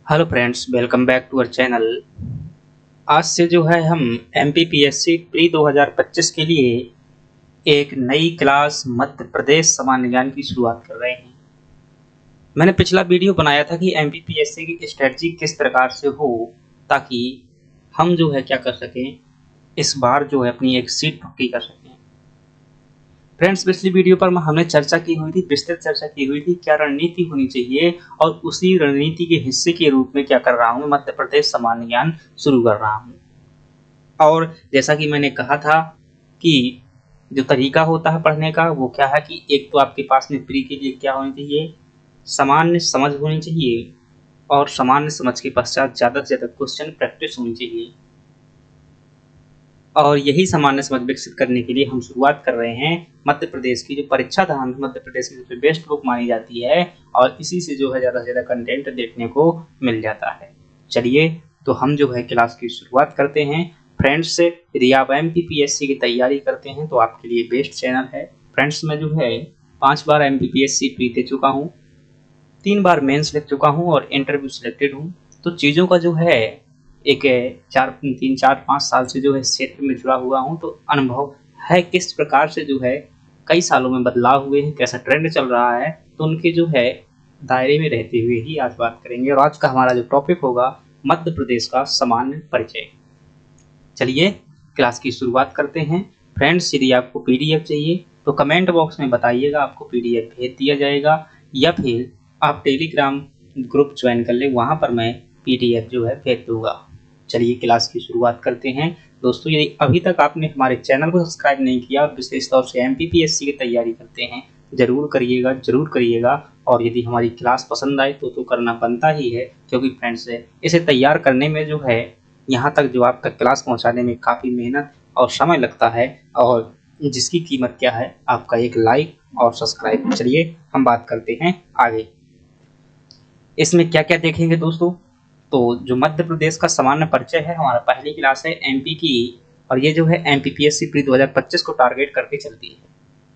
Hello friends, welcome back to our channel. आज से जो है हम एमपीपीएससी प्री 2025 के लिए एक नई क्लास मध्य प्रदेश सामान्य ज्ञान की शुरुआत कर रहे हैं। मैंने पिछला वीडियो बनाया था कि एमपीपीएससी की स्ट्रेटजी किस प्रकार से हो ताकि हम जो है क्या कर सकें, इस बार जो है अपनी एक सीट पक्की कर सकें। फ्रेंड्स, पिछली वीडियो पर हमने चर्चा की हुई थी, विस्तृत चर्चा की हुई थी क्या रणनीति होनी चाहिए, और उसी रणनीति के हिस्से के रूप में क्या कर रहा हूँ, मध्य प्रदेश सामान्य ज्ञान शुरू कर रहा हूँ। और जैसा कि मैंने कहा था कि जो तरीका होता है पढ़ने का वो क्या है कि एक तो आपके पास में प्री के लिए क्या होनी चाहिए, सामान्य समझ होनी चाहिए, और सामान्य समझ के पश्चात ज़्यादा से ज़्यादा क्वेश्चन प्रैक्टिस होनी चाहिए। और यही सामान्य समझ विकसित करने के लिए हम शुरुआत कर रहे हैं मध्य प्रदेश की जो परीक्षा धाम मध्य प्रदेश की सबसे बेस्ट बुक मानी जाती है, और इसी से जो है ज़्यादा से ज़्यादा कंटेंट देखने को मिल जाता है। चलिए तो हम जो है क्लास की शुरुआत करते हैं। फ्रेंड्स, यदि आप एमपीपीएससी की तैयारी करते हैं तो आपके लिए बेस्ट चैनल है। फ्रेंड्स, मैं जो है 5 बार एमपीपीएससी प्री दे चुका हूँ, 3 बार मेंस लिख चुका हूँ और इंटरव्यू सिलेक्टेड हूँ। तो चीज़ों का जो है एक 3-4-5 साल से जो है क्षेत्र में जुड़ा हुआ हूँ, तो अनुभव है किस प्रकार से जो है कई सालों में बदलाव हुए हैं, कैसा ट्रेंड चल रहा है, तो उनके जो है दायरे में रहते हुए ही आज बात करेंगे। और आज का हमारा जो टॉपिक होगा मध्य प्रदेश का सामान्य परिचय। चलिए क्लास की शुरुआत करते हैं। फ्रेंड्स, यदि आपको पीडीएफ चाहिए तो कमेंट बॉक्स में बताइएगा, आपको पीडीएफ भेज दिया जाएगा, या फिर आप टेलीग्राम ग्रुप ज्वाइन कर लें, वहाँ पर मैं पीडीएफ जो है भेज दूँगा। चलिए क्लास की शुरुआत करते हैं। दोस्तों, यदि अभी तक आपने हमारे चैनल को सब्सक्राइब नहीं किया और विशेष तौर से एमपीपीएससी की तैयारी करते हैं, ज़रूर करिएगा, ज़रूर करिएगा। और यदि हमारी क्लास पसंद आए तो करना बनता ही है, क्योंकि फ्रेंड्स इसे तैयार करने में जो है यहाँ तक जो आप तक क्लास पहुँचाने में काफ़ी मेहनत और समय लगता है, और जिसकी कीमत क्या है, आपका एक लाइक और सब्सक्राइब। चलिए हम बात करते हैं आगे। इसमें क्या क्या देखेंगे दोस्तों, तो जो मध्य प्रदेश का सामान्य परिचय है, हमारा पहली क्लास है एमपी की, और ये जो है एमपीपीएससी प्री 2025 को टारगेट करके चलती है।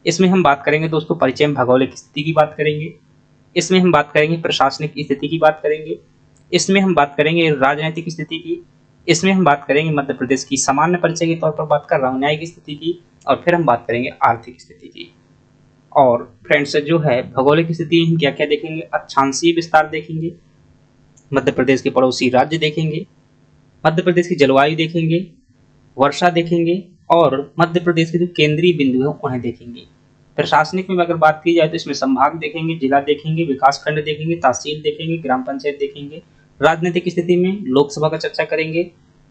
इसमें हम बात करेंगे दोस्तों परिचय में भौगोलिक स्थिति की बात करेंगे, इसमें हम बात करेंगे प्रशासनिक स्थिति की बात करेंगे, इसमें हम बात करेंगे राजनीतिक स्थिति की, इसमें हम बात करेंगे मध्य प्रदेश की सामान्य परिचय के तौर पर बात कर रहा हूँ न्यायिक स्थिति की, और फिर हम बात करेंगे आर्थिक स्थिति की। और फ्रेंड्स, जो है भौगोलिक स्थिति हम क्या क्या देखेंगे, अक्षांशीय विस्तार देखेंगे, मध्य प्रदेश के पड़ोसी राज्य देखेंगे, मध्य प्रदेश की जलवायु देखेंगे, वर्षा देखेंगे, और मध्य प्रदेश के जो केंद्रीय बिंदु है उन्हें देखेंगे। प्रशासनिक में अगर बात की जाए तो इसमें संभाग देखेंगे, जिला देखेंगे, विकास खंड देखेंगे, तहसील देखेंगे, ग्राम पंचायत देखेंगे। राजनीतिक स्थिति में लोकसभा का चर्चा करेंगे,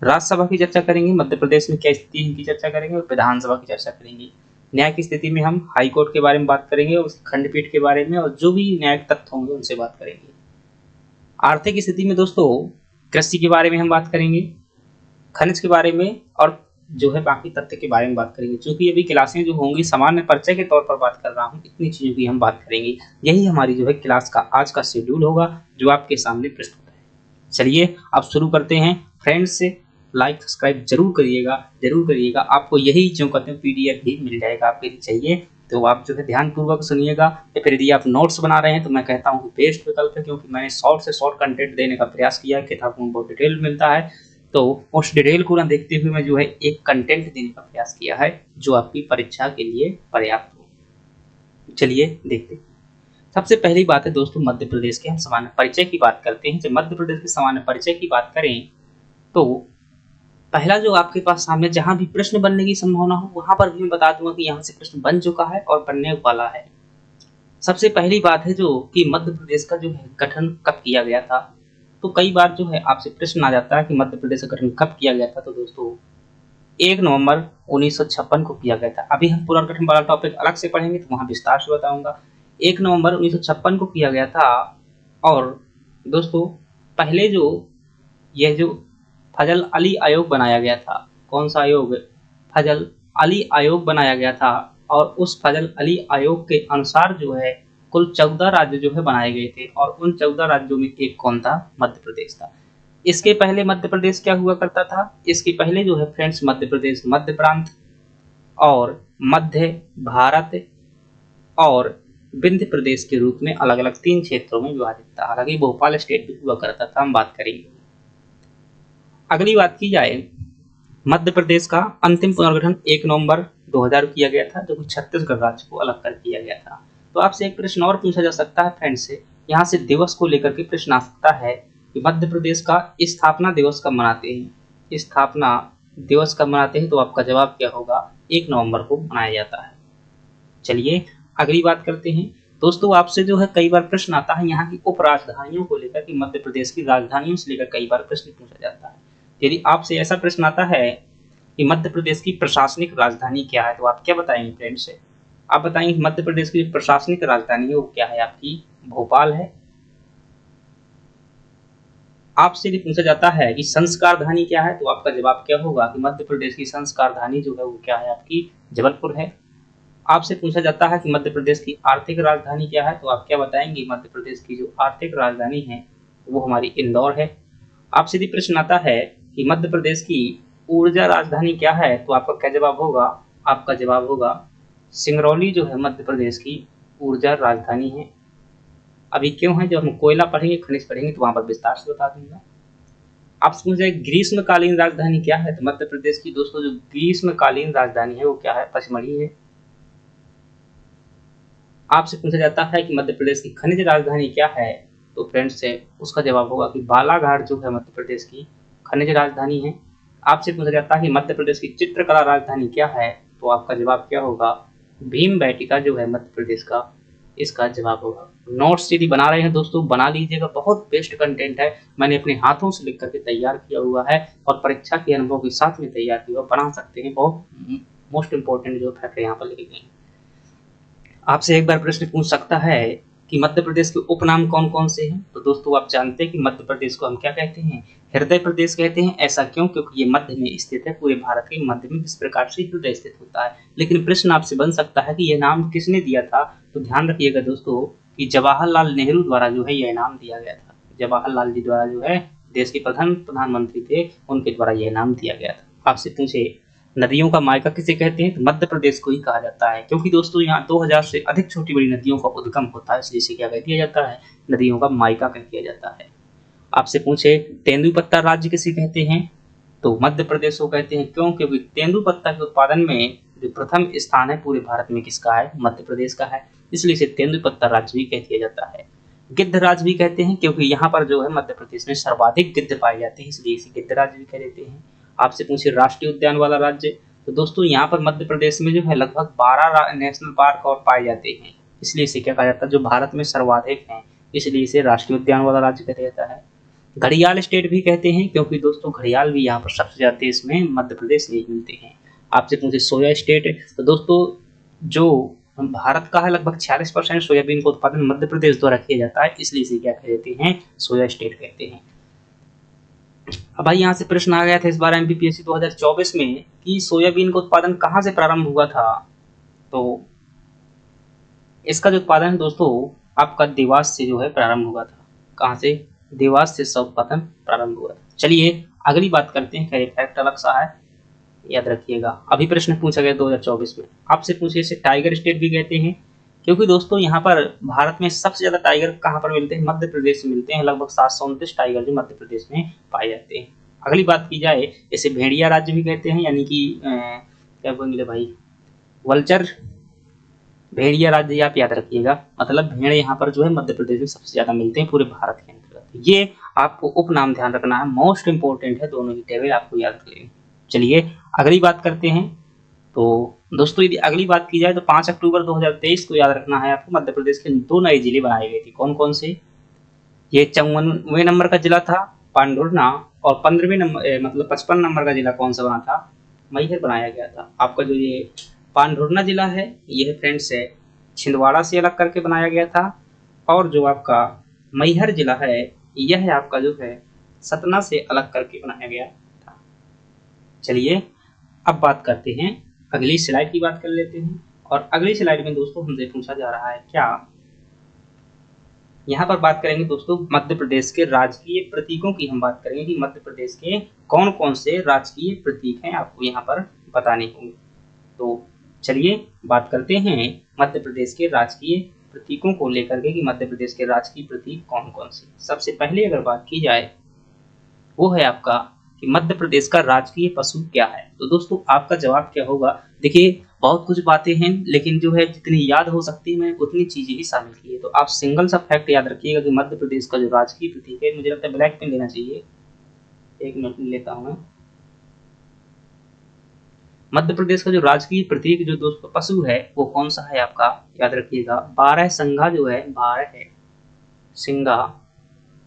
राज्यसभा की चर्चा करेंगे, मध्य प्रदेश में क्या स्थिति है इनकी चर्चा करेंगे, और विधानसभा की चर्चा करेंगे। न्याय की स्थिति में हम हाई कोर्ट के बारे में बात करेंगे, और खंडपीठ के बारे में, और जो भी न्यायिक तथ्य होंगे उनसे बात करेंगे। आर्थिक स्थिति में दोस्तों कृषि के बारे में हम बात करेंगे, खनिज के बारे में, और जो है बाकी तथ्य के बारे में बात करेंगे। क्योंकि अभी क्लासें जो होंगी सामान्य परिचय के तौर पर बात कर रहा हूँ, इतनी चीज़ों की हम बात करेंगे। यही हमारी जो है क्लास का आज का शेड्यूल होगा जो आपके सामने प्रस्तुत है। चलिए अब शुरू करते हैं। फ्रेंड्स, से लाइक सब्सक्राइब जरूर करिएगा, जरूर करिएगा। आपको यही जो कहते हैं पीडीएफ भी मिल जाएगा, आपके लिए चाहिए तो आप जो है ध्यानपूर्वक सुनिएगा, या फिर यदि आप नोट्स बना रहे हैं तो मैं कहता हूँ कि बेस्ट विकल्प है, क्योंकि मैंने शॉर्ट से शॉर्ट कंटेंट देने का प्रयास किया है। किताबों में बहुत डिटेल मिलता है, तो उस डिटेल को ना देखते हुए मैं जो है एक कंटेंट देने का प्रयास किया है जो आपकी परीक्षा के लिए पर्याप्त हो। चलिए देखते हैं। सबसे पहली बात है दोस्तों मध्य प्रदेश के हम सामान्य परिचय की बात करते हैं। जब मध्य प्रदेश के सामान्य परिचय की बात करें तो पहला जो आपके पास सामने जहां भी प्रश्न बनने की संभावना हो वहां पर भी मैं बता दूंगा कि यहाँ से प्रश्न बन चुका है और बनने वाला है। सबसे पहली बात है जो कि मध्य प्रदेश का जो है गठन कब किया गया था। तो कई बार जो है आपसे प्रश्न आ जाता है कि मध्य प्रदेश का गठन कब किया गया था। तो दोस्तों 1 नवंबर 1956 को किया गया था। अभी हम पुनर्गठन वाला टॉपिक अलग से पढ़ेंगे तो वहां विस्तार से बताऊंगा। 1 नवंबर 1956 को किया गया था। और दोस्तों पहले जो यह जो फजल अली आयोग बनाया गया था, कौन सा आयोग, फजल अली आयोग बनाया गया था, और उस फजल अली आयोग के अनुसार जो है कुल 14 राज्य जो है बनाए गए थे, और उन 14 राज्यों में एक कौन था, मध्य प्रदेश था। इसके पहले मध्य प्रदेश क्या हुआ करता था, इसके पहले जो है फ्रेंड्स मध्य प्रदेश मध्य प्रांत और मध्य भारत और विंध्य प्रदेश के रूप में अलग अलग 3 क्षेत्रों में विभाजित था। हालांकि भोपाल स्टेट भी हुआ करता था, हम बात करेंगे। अगली बात की जाए, मध्य प्रदेश का अंतिम पुनर्गठन 1 नवंबर 2000 किया गया था, जो कि छत्तीसगढ़ राज्य को अलग कर दिया गया था। तो आपसे एक प्रश्न और पूछा जा सकता है फ्रेंड्स से, यहाँ से दिवस को लेकर के प्रश्न आ सकता है कि मध्य प्रदेश का स्थापना दिवस कब मनाते हैं। स्थापना दिवस कब मनाते हैं, तो आपका जवाब क्या होगा, 1 नवंबर को मनाया जाता है। चलिए अगली बात करते हैं। दोस्तों आपसे जो है कई बार प्रश्न आता है यहाँ की उप राजधानियों को लेकर कि मध्य प्रदेश की राजधानियों से लेकर कई बार प्रश्न पूछा जाता है। यदि आपसे ऐसा प्रश्न आता है कि मध्य प्रदेश की प्रशासनिक राजधानी क्या है, तो आप क्या बताएंगे फ्रेंड्स से? आप बताएंगे मध्य प्रदेश की प्रशासनिक राजधानी है वो क्या है, आपकी भोपाल है। आपसे यदि पूछा जाता है कि संस्कारधानी क्या है, तो आपका जवाब क्या होगा कि मध्य प्रदेश की संस्कारधानी जो है वो क्या है, आपकी जबलपुर है। आपसे पूछा जाता है कि मध्य प्रदेश की आर्थिक राजधानी क्या है, तो आप क्या बताएंगे, मध्य प्रदेश की जो आर्थिक राजधानी है वो हमारी इंदौर है। आपसे यदि प्रश्न आता है कि मध्य प्रदेश की ऊर्जा राजधानी क्या है, तो आपका क्या जवाब होगा, आपका जवाब होगा सिंगरौली जो है मध्य प्रदेश की ऊर्जा राजधानी है। अभी क्यों है, जब हम कोयला पढ़ेंगे, खनिज पढ़ेंगे, तो वहां पर विस्तार से बता दूंगा। आपसे पूछा जाए ग्रीष्मकालीन राजधानी क्या है, तो मध्य प्रदेश की दोस्तों जो ग्रीष्मकालीन राजधानी है वो क्या है, पचमढ़ी है। आपसे पूछा जाता है कि मध्य प्रदेश की खनिज राजधानी क्या है, तो फ्रेंड्स से उसका जवाब होगा कि बालाघाट जो है मध्य प्रदेश की खनिज राजधानी है। आपसे पूछा जाता है कि मध्य प्रदेश की चित्रकला राजधानी क्या है, तो आपका जवाब क्या होगा, भीमबेटका जो है मध्य प्रदेश का इसका जवाब होगा। नोट्स यदि बना रहे हैं दोस्तों बना लीजिएगा, बहुत बेस्ट कंटेंट है, मैंने अपने हाथों से लिख करके तैयार किया हुआ है और परीक्षा के अनुभव के साथ में तैयार किया हुआ, बना सकते हैं। बहुत मोस्ट इंपॉर्टेंट जो फैक्ट यहाँ पर लिखे गए हैं। आपसे एक बार प्रश्न पूछ सकता है कि मध्य प्रदेश के उपनाम कौन कौन से हैं, तो दोस्तों आप जानते हैं कि मध्य प्रदेश को हम क्या कहते हैं, हृदय प्रदेश कहते हैं। ऐसा क्यों, क्योंकि ये मध्य में स्थित है, पूरे भारत के मध्य में इस प्रकार से हृदय स्थित होता है। लेकिन प्रश्न आपसे बन सकता है कि यह नाम किसने दिया था, तो ध्यान रखिएगा दोस्तों कि जवाहरलाल नेहरू द्वारा जो है यह नाम दिया गया था। जवाहरलाल जी द्वारा जो है देश के प्रधानमंत्री थे, उनके द्वारा यह नाम दिया गया था। आपसे पूछे नदियों का मायका किसे कहते हैं, तो मध्य प्रदेश को ही कहा जाता है, क्योंकि दोस्तों यहाँ 2000 से अधिक छोटी बड़ी नदियों का उद्गम होता है, इसलिए इसे क्या कह दिया जाता है, नदियों का मायका कह दिया जाता है। आपसे पूछे तेंदुपत्ता राज्य किसे कहते हैं, तो मध्य प्रदेश को कहते हैं। क्यों, क्योंकि तेंदुपत्ता के उत्पादन में जो प्रथम स्थान है पूरे भारत में किसका है, मध्य प्रदेश का है, इसलिए इसे तेंदुपत्ता राज्य भी कह दिया जाता है। गिद्ध राज्य भी कहते हैं, क्योंकि यहाँ पर जो है मध्य प्रदेश में सर्वाधिक गिद्ध पाए जाते हैं, इसलिए इसे गिद्ध राज्य भी कह देते हैं। आपसे पूछे राष्ट्रीय उद्यान वाला राज्य, तो दोस्तों यहाँ पर मध्य प्रदेश में जो है लगभग 12 नेशनल पार्क और पाए जाते हैं, इसलिए इसे क्या कहा जाता है, जो भारत में सर्वाधिक हैं, इसलिए इसे राष्ट्रीय उद्यान वाला राज्य कहा जाता है। घड़ियाल स्टेट भी कहते हैं, क्योंकि दोस्तों घड़ियाल भी यहाँ पर सबसे ज्यादा देश में मध्य प्रदेश में मिलते हैं। आपसे पूछे सोया स्टेट, तो दोस्तों जो भारत का है लगभग 46% सोयाबीन का उत्पादन मध्य प्रदेश द्वारा किया जाता है, इसलिए इसे क्या कहते हैं, सोया स्टेट कहते हैं। अब भाई यहाँ से प्रश्न आ गया था इस बार एमपीपीएससी 2024 में कि सोयाबीन का उत्पादन कहाँ से प्रारंभ हुआ था, तो इसका जो उत्पादन है दोस्तों आपका देवास से जो है प्रारंभ हुआ था। कहाँ से, देवास से सब उत्पादन प्रारंभ हुआ था। चलिए अगली बात करते हैं, खैर फैक्ट अलग सा है, याद रखिएगा। अभी प्रश्न पूछा गया 2024 में, आपसे पूछे इसे टाइगर स्टेट भी कहते हैं, क्योंकि दोस्तों यहाँ पर भारत में सबसे ज्यादा टाइगर कहाँ पर मिलते हैं, मध्य प्रदेश में मिलते हैं। लगभग 729 टाइगर जो मध्य प्रदेश में पाए जाते हैं। अगली बात की जाए, इसे भेड़िया राज्य भी कहते हैं, यानी कि क्या बोलेंगे भाई, वल्चर भेड़िया राज्य, आप याद रखिएगा। मतलब भेड़ यहाँ पर जो है मध्य प्रदेश में सबसे ज्यादा मिलते हैं पूरे भारत के अंतर्गत। ये आपको उपनाम ध्यान रखना है, मोस्ट इंपोर्टेंट है, दोनों ही टेबल आपको याद रखेंगे। चलिए अगली बात करते हैं। तो दोस्तों यदि अगली बात की जाए तो 5 अक्टूबर 2023 को याद रखना है आपको, मध्य प्रदेश के 2 नए जिले बनाए गए थे। कौन कौन से, ये 54वें नंबर का जिला था पांडुरना, और 15वें नंबर मतलब 55 नंबर का जिला कौन सा बना था, मैहर बनाया गया था। आपका जो ये पांडुरना जिला है यह फ्रेंड्स है छिंदवाड़ा से अलग करके बनाया गया था, और जो आपका मैहर जिला है यह आपका जो है सतना से अलग करके बनाया गया था। चलिए अब बात करते हैं, अगली स्लाइड की बात कर लेते हैं। और अगली स्लाइड में दोस्तों हमसे पूछा जा रहा है क्या, यहाँ पर बात करेंगे दोस्तों मध्य प्रदेश के राजकीय प्रतीकों की। हम बात करेंगे कि मध्य प्रदेश के कौन कौन से राजकीय प्रतीक हैं, आपको यहाँ पर बताने होंगे। तो चलिए बात करते हैं मध्य प्रदेश के राजकीय प्रतीकों को लेकर के कि मध्य प्रदेश के राजकीय प्रतीक कौन कौन से। सबसे पहले अगर बात की जाए वो है आपका कि मध्य प्रदेश का राजकीय पशु क्या है। तो दोस्तों आपका जवाब क्या होगा। देखिए बहुत कुछ बातें हैं लेकिन जो है जितनी याद हो सकती है मैं उतनी चीजें ही शामिल की है। तो आप सिंगल सा फैक्ट याद रखिएगा कि मध्य प्रदेश का जो राजकीय प्रतीक है, मुझे लगता है ब्लैक पेन लेना चाहिए, 1 मिनट में लेता हूँ मैं। मध्य प्रदेश का जो राजकीय प्रतीक जो दोस्तों पशु है वो कौन सा है आपका, याद रखिएगा 12 सिंघा जो है, 12 सिंघा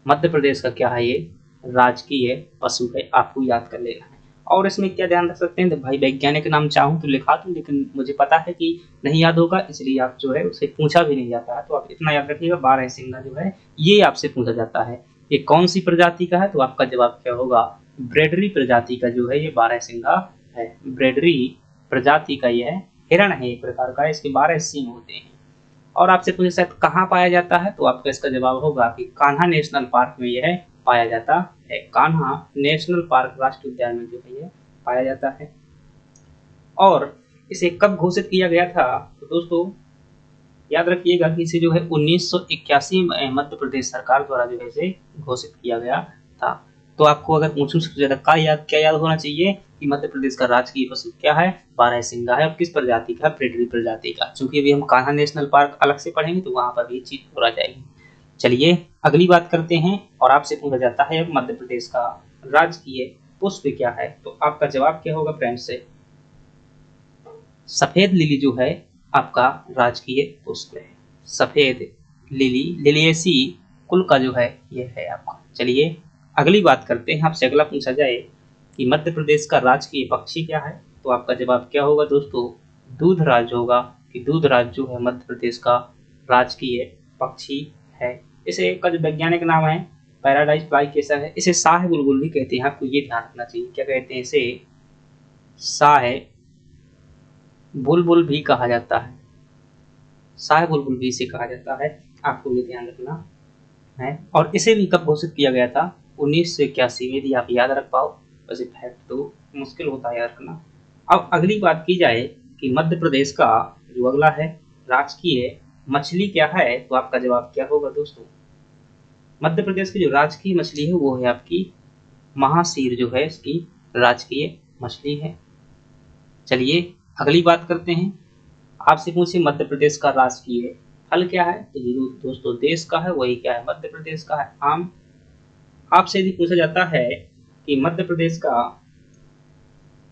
मध्य प्रदेश का क्या है, ये राजकीय पशु है, आपको याद कर लेना है। और इसमें क्या ध्यान रख सकते हैं, तो भाई वैज्ञानिक नाम चाहूँ तो लिखा दूं, लेकिन मुझे पता है कि नहीं याद होगा, इसलिए आप जो है उससे पूछा भी नहीं जाता है। तो आप इतना याद रखिएगा 12 सिंघा जो है ये आपसे पूछा जाता है। ये कौन सी प्रजाति का है, तो आपका जवाब क्या होगा, ब्रेडरी प्रजाति का जो है ये 12 सिंघा है। ब्रेडरी प्रजाति का यह हिरण है एक प्रकार का, इसके 12 सींग होते हैं। और आपसे पूछे शायद कहाँ पाया जाता है, तो आपका इसका जवाब होगा कि कान्हा नेशनल पार्क में यह पाया जाता है। कान्हा नेशनल पार्क राष्ट्रीय उद्यान में जो है यह पाया जाता है। और इसे कब घोषित किया गया था, तो दोस्तों याद रखिएगा कि इसे जो है 1981 में मध्य प्रदेश सरकार द्वारा जो है इसे घोषित किया गया था। तो आपको अगर पूछूं सबसे ज्यादा क्या याद होना चाहिए कि मध्य प्रदेश का राजकीय पशु क्या है, 12 सिंघा है, और किस प्रजाति का, ब्रेडरी प्रजाति का। चूंकि अभी हम कान्हा नेशनल पार्क अलग से पढ़ेंगे तो वहां पर भी चीज हो जाएगी। चलिए अगली बात करते हैं, और आपसे पूछा जाता है मध्य प्रदेश का राजकीय पुष्प क्या है। तो आपका जवाब क्या होगा फ्रेंड्स, से सफेद लिली जो है आपका राजकीय पुष्प है। सफेद लिली लिलियेसी कुल का जो है ये है आपका। चलिए अगली बात करते हैं, आपसे अगला पूछा जाए कि मध्य प्रदेश का राजकीय पक्षी क्या है, तो आपका जवाब क्या होगा दोस्तों, दूधराज होगा। कि दूधराज जो है मध्य प्रदेश का राजकीय पक्षी है। इसे का जो वैज्ञानिक नाम है पैराडाइज फ्लाई कैसा है, इसे शाह बुलबुल भी कहते हैं, आपको ये ध्यान रखना चाहिए। क्या कहते हैं इसे, शाह बुलबुल भी कहा जाता है, शाह बुलबुल भी इसे कहा जाता है, आपको ये ध्यान रखना है। और इसे भी कब घोषित किया गया था, 1981 में। यदि आप याद रख पाओ, वैसे फैक्ट तो मुश्किल होता है याद रखना। अब अगली बात की जाए कि मध्य प्रदेश का जो अगला है राजकीय मछली क्या है, तो आपका जवाब क्या होगा दोस्तों। मध्य प्रदेश की जो राजकीय मछली है वो है आपकी महासीर जो है इसकी राजकीय मछली है। चलिए अगली बात करते हैं, आपसे पूछे मध्य प्रदेश का राजकीय फल क्या है, तो दोस्तों देश का है वही क्या है, मध्य प्रदेश का है आम। आपसे यदि पूछा जाता है कि मध्य प्रदेश का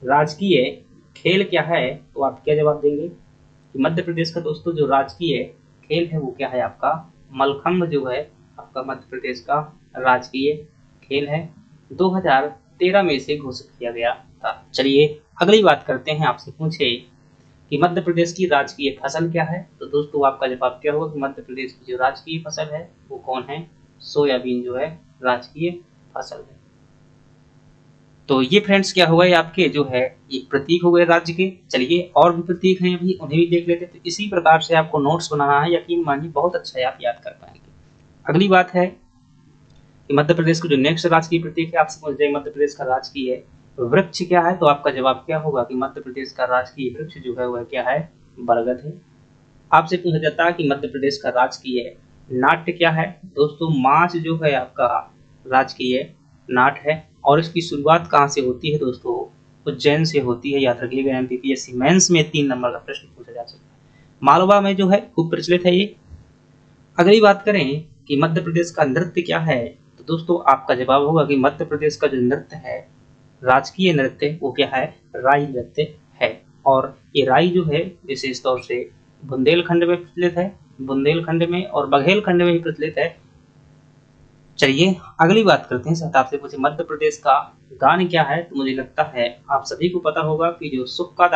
राजकीय खेल क्या है, तो आप क्या जवाब देंगे कि मध्य प्रदेश का दोस्तों जो राजकीय खेल है वो क्या है आपका मलखंभ जो है आपका मध्य प्रदेश का राजकीय खेल है। 2013 में इसे घोषित किया गया था। चलिए अगली बात करते हैं, आपसे पूछे कि मध्य प्रदेश की राजकीय फसल क्या है, तो दोस्तों आपका जवाब क्या होगा कि मध्य प्रदेश की जो राजकीय फसल है वो कौन है, सोयाबीन जो है राजकीय फसल है। तो ये फ्रेंड्स क्या हुआ, ये आपके जो है ये प्रतीक हो गए राज्य के। चलिए और भी प्रतीक हैं अभी, उन्हें भी देख लेते हैं। तो इसी प्रकार से आपको नोट्स बनाना है, यकीन मानिए बहुत अच्छा है, आप याद कर पाएंगे। अगली बात है कि मध्य प्रदेश का जो नेक्स्ट राजकीय प्रतीक है, आपसे पूछ जाए मध्य प्रदेश का राजकीय वृक्ष क्या है, तो आपका जवाब क्या होगा कि मध्य प्रदेश का राजकीय वृक्ष जो है वह क्या है, बरगद है। आपसे पूछा जाता है कि मध्य प्रदेश का राजकीय नाट्य क्या है, दोस्तों माछ जो है आपका राजकीय नाट है। और इसकी शुरुआत कहाँ से होती है दोस्तों, उज्जैन से होती है, याद रखिएगा। एमपीपीएससी मेंस में 3 नंबर का प्रश्न पूछा जा सकता है। मालवा में जो है खूब प्रचलित है ये। अगली बात करें कि मध्य प्रदेश का नृत्य क्या है, तो दोस्तों आपका जवाब होगा कि मध्य प्रदेश का जो नृत्य है राजकीय नृत्य वो क्या है, राई नृत्य है। और ये राई जो है विशेष तौर से बुंदेलखंड में प्रचलित है, बुंदेलखंड में और बघेलखंड में भी प्रचलित है। चलिए अगली बात करते हैं, सर आपसे पूछे मध्य प्रदेश का गान क्या है, तो मुझे लगता है आप सभी को पता होगा कि जो सुख का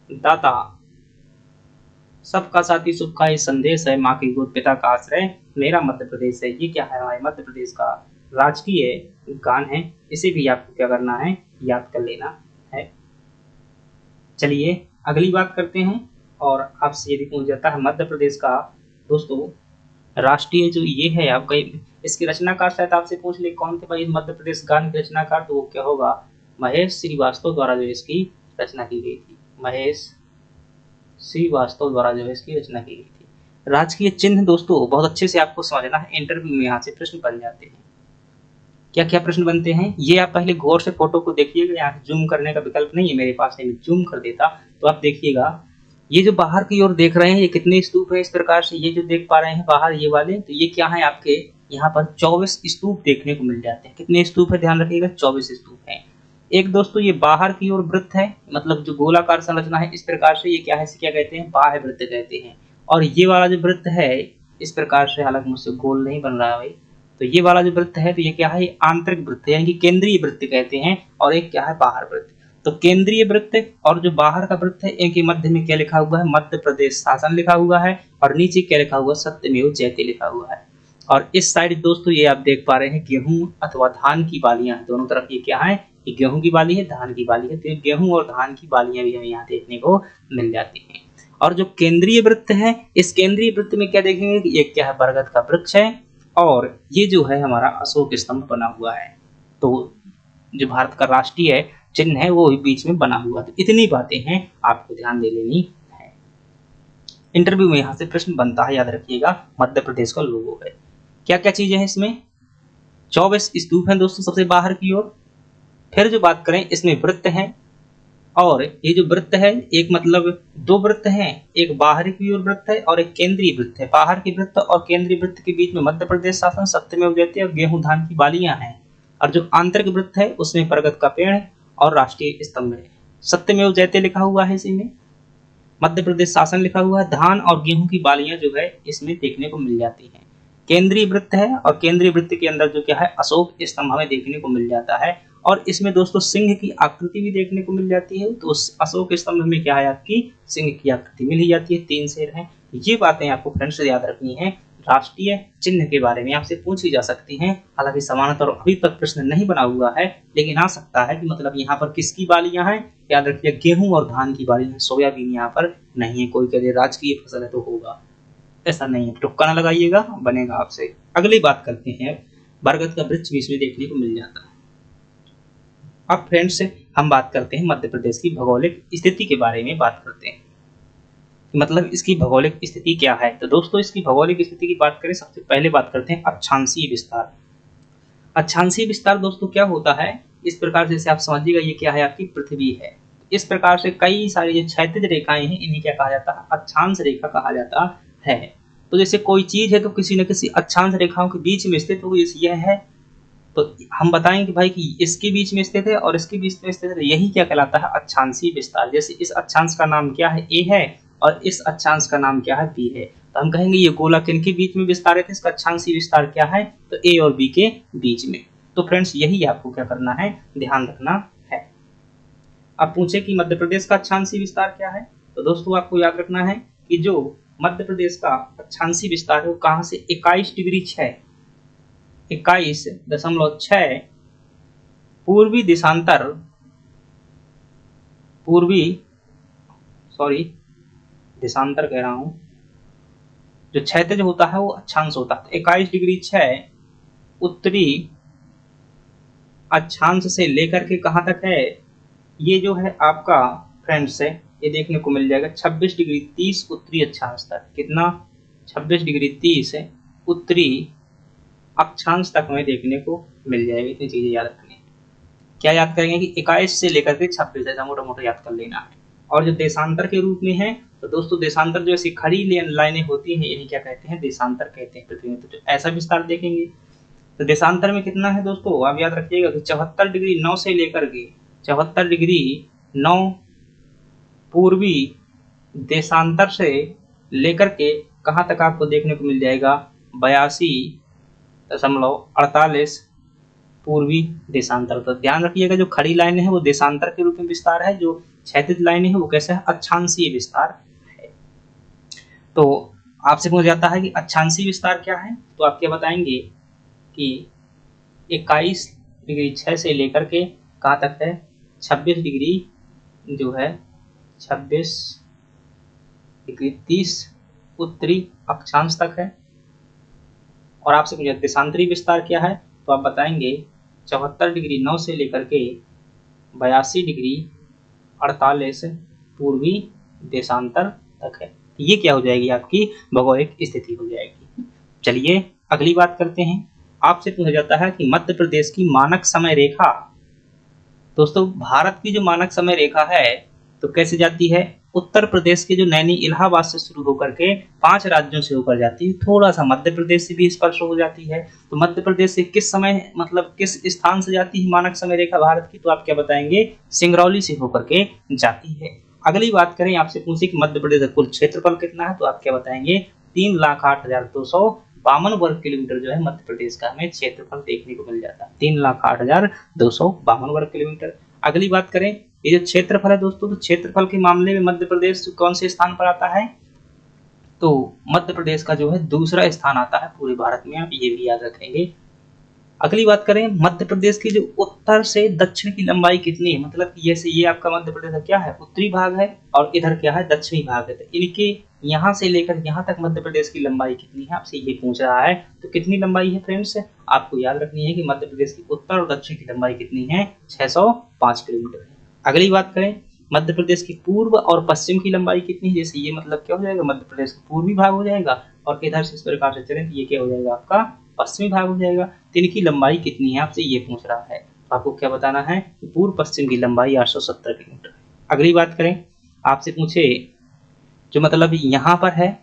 दाता सबका साथी सुख का ही संदेश है, माँ की गोद पिता का आश्रय मेरा मध्य प्रदेश है, ये क्या है हमारे मध्य प्रदेश का राजकीय गान है। इसे भी आपको क्या करना है, याद कर लेना है। चलिए अगली बात करते हैं, और आपसे यदि पूछ जाता है मध्य प्रदेश का दोस्तों राष्ट्रीय जो ये है आपका, इसके रचनाकार शायद आपसे पूछ ले कौन थे भाई मध्य प्रदेश गान के रचनाकार, तो वो क्या होगा, महेश श्रीवास्तव द्वारा जो इसकी रचना की गई थी, महेश श्रीवास्तव द्वारा जो है इसकी रचना की गई थी। राजकीय चिन्ह दोस्तों बहुत अच्छे से आपको समझना है, इंटरव्यू में यहाँ से प्रश्न बन जाते हैं। क्या क्या प्रश्न बनते हैं ये आप पहले गौर से फोटो को देखिएगा, यहाँ जूम करने का विकल्प नहीं है मेरे पास, मैं जूम कर देता तो आप देखिएगा। ये जो बाहर की ओर देख रहे हैं ये कितने स्तूप है, इस प्रकार से ये जो देख पा रहे हैं बाहर ये वाले, तो ये क्या है आपके यहाँ पर 24 स्तूप देखने को मिल जाते हैं। कितने स्तूप है ध्यान रखिएगा, 24 स्तूप है। एक दोस्तों ये बाहर की ओर वृत्त है, मतलब जो गोलाकार संरचना है इस प्रकार से, ये क्या है, क्या कहते हैं, बाह्य वृत्त कहते हैं। और ये वाला जो वृत्त है इस प्रकार से, हालांकि मुझसे गोल नहीं बन रहा है भाई, तो ये वाला जो वृत्त है तो ये क्या है, आंतरिक वृत्त है, यानी कि केंद्रीय वृत्त कहते हैं। और एक क्या है, बाहर वृत्त। तो केंद्रीय वृत्त और जो बाहर का वृत्त है, इनके मध्य में क्या लिखा हुआ है, मध्य प्रदेश शासन लिखा हुआ है, और नीचे क्या लिखा हुआ है, सत्यमेव जयते लिखा हुआ है। और इस साइड दोस्तों ये आप देख पा रहे हैं गेहूं अथवा धान की बालियां हैं, दोनों तरफ ये क्या है, कि गेहूं की बाली है, धान की बाली है, तो गेहूं और धान की बालियां भी हमें यहाँ देखने को मिल जाती हैं। और जो केंद्रीय वृत्त है, इस केंद्रीय वृत्त में क्या देखेंगे कि एक क्या है, बरगद का वृक्ष है, और ये जो है हमारा अशोक स्तंभ बना हुआ है। तो जो भारत का राष्ट्रीय चिन्ह है वो बीच में बना हुआ। तो इतनी बातें हैं आपको ध्यान दे लेनी है। इंटरव्यू में यहाँ से प्रश्न बनता है, याद रखिएगा, मध्य प्रदेश का लोगो है। क्या क्या चीजें हैं इसमें, 24 स्तूप हैं दोस्तों सबसे बाहर की ओर। फिर जो बात करें इसमें वृत्त हैं, और ये जो वृत्त है एक मतलब दो वृत्त हैं, एक बाहरी की ओर वृत्त है और एक केंद्रीय वृत्त है। बाहर की वृत्त और केंद्रीय वृत्त के बीच में मध्य प्रदेश शासन, सत्यमेव जयते और गेहूं धान की बालियां हैं। और जो आंतरिक वृत्त है उसमें बरगद का पेड़ है और राष्ट्रीय स्तंभ है। सत्यमेव जयते लिखा हुआ है इसी में, मध्य प्रदेश शासन लिखा हुआ है, धान और गेहूं की बालियां जो है इसमें देखने को मिल जाती हैं। केंद्रीय वृत्त है और केंद्रीय वृत्त के अंदर जो क्या है, अशोक स्तंभ हमें देखने को मिल जाता है। और इसमें दोस्तों सिंह की आकृति भी देखने को मिल जाती है। तो अशोक स्तंभ में क्या है, आपकी सिंह की आकृति मिल ही जाती है, 3 शेर हैं। ये बातें आपको फ्रेंड्स याद रखनी है। राष्ट्रीय चिन्ह के बारे में आपसे पूछी जा सकती हैं, हालांकि समानांतर अभी तक प्रश्न नहीं बना हुआ है, लेकिन आ सकता है कि मतलब यहाँ पर किसकी बालियां हैं, याद रखिए गेहूं और धान की बालियां, सोयाबीन यहाँ पर नहीं है। कोई कह दे राजकीय फसल है तो होगा, ऐसा नहीं है, तुक्का ना लगाइएगा, बनेगा आपसे। अगली बात करते हैं, बरगद का वृक्ष भी इसमें देखने को मिल जाता है। अब फ्रेंड्स हम बात करते हैं मध्य प्रदेश की भौगोलिक स्थिति के बारे में बात करते हैं, मतलब इसकी भौगोलिक स्थिति क्या है। तो दोस्तों इसकी भौगोलिक स्थिति की बात करें, सबसे पहले बात करते हैं अक्षांशीय विस्तार। अक्षांशीय विस्तार दोस्तों क्या होता है, इस प्रकार से जैसे आप समझिएगा, ये क्या है, आपकी पृथ्वी है। इस प्रकार से कई सारी जो क्षैतिज रेखाएं हैं इन्हें क्या कहा जाता है, अक्षांश रेखा कहा जाता है। तो जैसे कोई चीज है तो किसी न किसी अक्षांश रेखाओं के बीच में स्थित हो, यह है, तो हम बताएंगे भाई कि इसके बीच में स्थित है और इसके बीच में स्थित है, यही क्या कहलाता है, अक्षांशीय विस्तार। जैसे इस अक्षांश का नाम क्या है, ए है, और इस अक्षांश का नाम क्या है, बी है। तो हम कहेंगे ये गोला किनके बीच में विस्तारित है, इसका अक्षांशीय विस्तार क्या है, तो ए और बी के बीच में। तो फ्रेंड्स यही आपको क्या करना है, ध्यान रखना है। अब पूछे कि मध्य प्रदेश का अक्षांशीय विस्तार क्या है, तो दोस्तों आपको याद रखना है कि जो मध्य प्रदेश का अक्षांशीय विस्तार है वो कहाँ से, 21 डिग्री 6 21.6 पूर्वी देशांतर, देशांतर कह रहा हूं, जो क्षैतिज होता है वो अक्षांश होता है। 21 डिग्री 6 उत्तरी अक्षांश से लेकर के कहां तक है, ये जो है आपका फ्रेंड्स है, ये देखने को मिल जाएगा 26 डिग्री 30 उत्तरी अक्षांश तक। कितना, 26 डिग्री 30 उत्तरी अक्षांश तक हमें देखने को मिल जाएगी। इतनी चीजें याद रखनी है। क्या याद करेंगे कि 21 से लेकर के 26 ऐसा मोटा मोटा याद कर लेना है। और जो देशांतर के रूप में है, तो दोस्तों देशांतर जो ऐसी खड़ी लाइनें होती हैं इन्हें क्या कहते हैं, देशांतर कहते हैं पृथ्वी में। तो जो ऐसा विस्तार देखेंगे तो देशांतर में कितना है दोस्तों, आप याद रखिएगा कि 74 डिग्री 9 से लेकर के 74 डिग्री 9 पूर्वी देशांतर से लेकर के कहाँ तक आपको देखने को मिल जाएगा, 82.48 पूर्वी देशांतर। तो ध्यान रखिएगा जो खड़ी लाइनें हैं वो देशांतर के रूप में विस्तार है, जो क्षैतिज लाइनें हैं वो कैसे है, अक्षांशीय विस्तार है। तो आपसे पूछा जाता है कि अक्षांशीय विस्तार क्या है, तो आप क्या बताएंगे कि 21 डिग्री 6 से लेकर के कहाँ तक है, 26 डिग्री जो है 26 डिग्री 30 उत्तरी अक्षांश तक है। और आपसे पूछा देशांतरी विस्तार क्या है, तो आप बताएंगे 74 डिग्री 9 से लेकर के 82 डिग्री 48 पूर्वी देशांतर तक है। ये क्या हो जाएगी, आपकी भौगोलिक स्थिति हो जाएगी। चलिए अगली बात करते हैं। आपसे पूछा जाता है कि मध्य प्रदेश की मानक समय रेखा। दोस्तों भारत की जो मानक समय रेखा है तो कैसे जाती है, उत्तर प्रदेश के जो नैनी इलाहाबाद से शुरू होकर के 5 राज्यों से होकर जाती है, थोड़ा सा मध्य प्रदेश से भी स्पर्श हो जाती है। तो मध्य प्रदेश से किस समय मतलब किस स्थान से जाती है मानक समय रेखा भारत की, तो आप क्या बताएंगे, सिंगरौली से होकर के जाती है। अगली बात करें, आपसे पूछे कि मध्य प्रदेश का कुल क्षेत्रफल कितना है, तो आप क्या बताएंगे, 3,08,252 वर्ग किलोमीटर जो है मध्य प्रदेश का हमें क्षेत्रफल देखने को मिल जाता है, 3,08,252 वर्ग किलोमीटर। अगली बात करें, ये जो क्षेत्रफल है दोस्तों, तो क्षेत्रफल के मामले में मध्य प्रदेश कौन से स्थान पर आता है, तो मध्य प्रदेश का जो है दूसरा स्थान आता है पूरे भारत में, आप ये भी याद रखेंगे। अगली बात करें, मध्य प्रदेश की जो उत्तर से दक्षिण की लंबाई कितनी है, मतलब जैसे ये आपका मध्य प्रदेश का क्या है, उत्तरी भाग है और इधर क्या है, दक्षिणी भाग है। तो इनके यहाँ से लेकर यहाँ तक मध्य प्रदेश की लंबाई कितनी है, आपसे ये पूछ रहा है। तो कितनी लंबाई है फ्रेंड्स, आपको याद रखनी है कि मध्य प्रदेश की उत्तर और दक्षिण की लंबाई कितनी है, 605 किलोमीटर है। अगली बात करें, मध्य प्रदेश की पूर्व और पश्चिम की लंबाई कितनी है, जैसे ये मतलब क्या हो जाएगा, मध्य प्रदेश का पूर्वी भाग हो जाएगा और इधर से इस प्रकार से चलें तो ये क्या हो जाएगा, आपका पश्चिमी भाग हो जाएगा। तो इनकी लंबाई कितनी है, आपसे ये पूछ रहा है। तो आपको क्या बताना है, पूर्व पश्चिम की लंबाई 870 किलोमीटर। अगली बात करें, आपसे पूछे जो मतलब यहाँ पर है